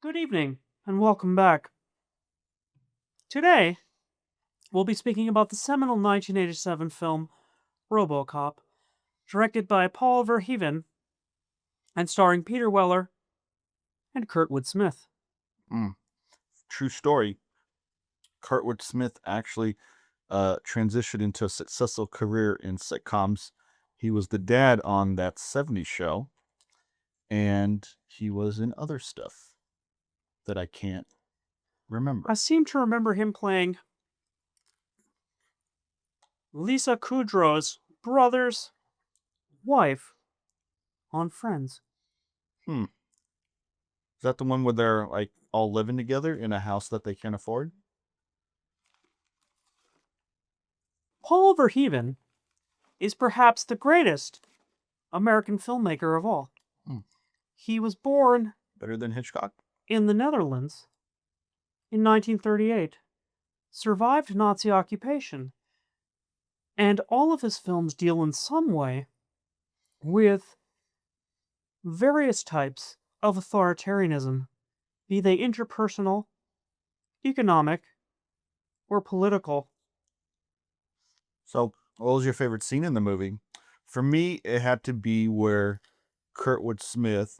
Good evening, and welcome back. Today, we'll be speaking about the seminal 1987 film Robocop, directed by Paul Verhoeven and starring Peter Weller and Kurtwood Smith. True story. Kurtwood Smith actually transitioned into a successful career in sitcoms. He was the dad on that '70s show, and he was in other stuff that I can't remember. I seem to remember him playing Lisa Kudrow's brother's wife on Friends. Is that the one where they're like all living together in a house that they can't afford? Paul Verhoeven is perhaps the greatest American filmmaker of all. He was born Better than Hitchcock? in the Netherlands in 1938, survived Nazi occupation, and all of his films deal in some way with various types of authoritarianism, be they interpersonal, economic, or political. So, what was your favorite scene in the movie? For me, it had to be where Kurtwood Smith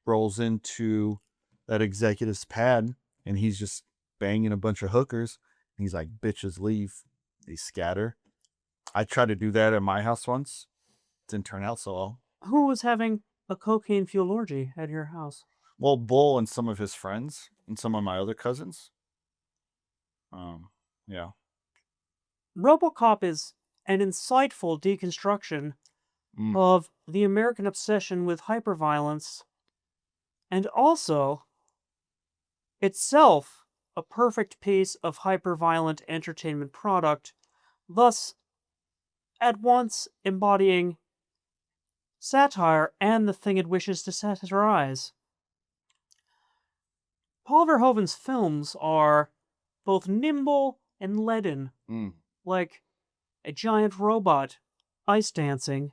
rolls into that executive's pad and he's just banging a bunch of hookers. And he's like, bitches leave. They scatter. I tried to do that at my house once. Didn't turn out so well. Who was having a cocaine-fueled orgy at your house? Well, Bull and some of his friends and some of my other cousins. Yeah. Robocop is an insightful deconstruction of the American obsession with hyperviolence, and also itself a perfect piece of hyperviolent entertainment product, thus at once embodying satire and the thing it wishes to satirize. Paul Verhoeven's films are both nimble and leaden, like a giant robot ice dancing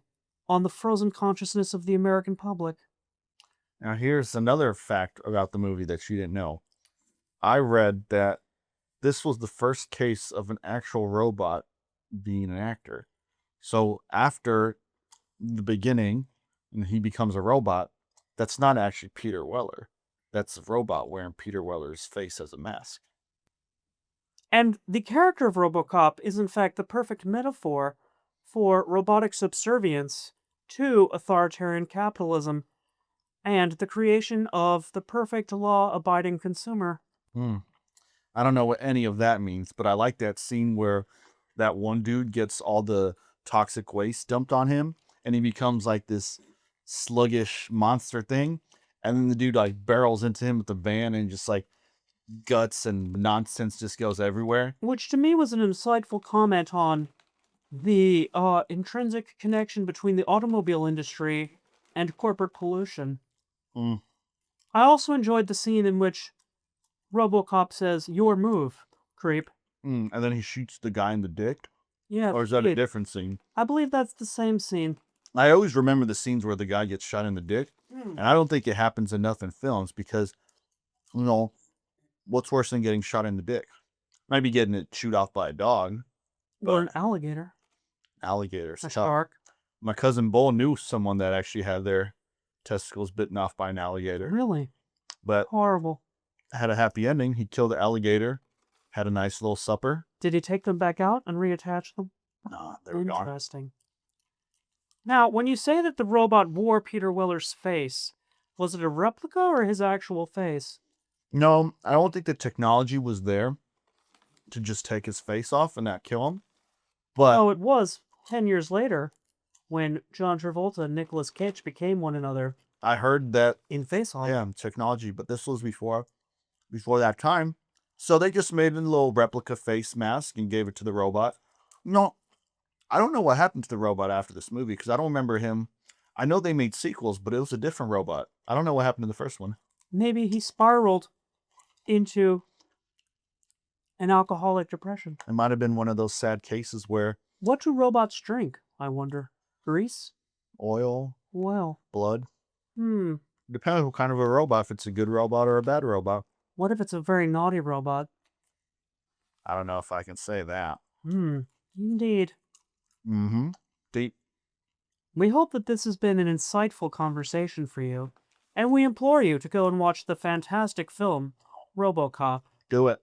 on the frozen consciousness of the American public. Now, here's another fact about the movie that you didn't know. I read that this was the first case of an actual robot being an actor. So after the beginning, and he becomes a robot, that's not actually Peter Weller. That's a robot wearing Peter Weller's face as a mask. And the character of Robocop is in fact the perfect metaphor for robotic subservience to authoritarian capitalism and the creation of the perfect law-abiding consumer. I don't know what any of that means, but I like that scene where that one dude gets all the toxic waste dumped on him and he becomes like this sluggish monster thing. And then the dude like barrels into him with the van and just like guts and nonsense just goes everywhere. Which to me was an insightful comment on the intrinsic connection between the automobile industry and corporate pollution. I also enjoyed the scene in which Robocop says, "Your move, creep." And then he shoots the guy in the dick. Yeah, Or is that a different scene? I believe that's the same scene. I always remember the scenes where the guy gets shot in the dick. And I don't think it happens enough in films because, what's worse than getting shot in the dick? Maybe getting it chewed off by a dog. Or an alligator. Alligators. A tough. shark. My cousin Bull knew someone that actually had their testicles bitten off by an alligator. Really? But horrible. Had a happy ending. He killed the alligator, had a nice little supper. Did he take them back out and reattach them? No, they were gone. Interesting. Now, when you say that the robot wore Peter Weller's face, was it a replica or his actual face? No, I don't think the technology was there to just take his face off and not kill him. But Oh, it was 10 years later when John Travolta and Nicolas Cage became one another I heard that, in Face Off. yeah, technology, but this was before that time. So they just made a little replica face mask and gave it to the robot. No, I don't know what happened to the robot after this movie because I don't remember him. I know they made sequels, but it was a different robot. I don't know what happened to the first one. Maybe he spiraled into an alcoholic depression. It might have been one of those sad cases where What do robots drink, I wonder? Grease? oil, Well, blood. Depends what kind of a robot, if it's a good robot or a bad robot. What if it's a very naughty robot? I don't know if I can say that. Indeed. Mm-hmm. Deep. We hope that this has been an insightful conversation for you, and we implore you to go and watch the fantastic film, Robocop. Do it.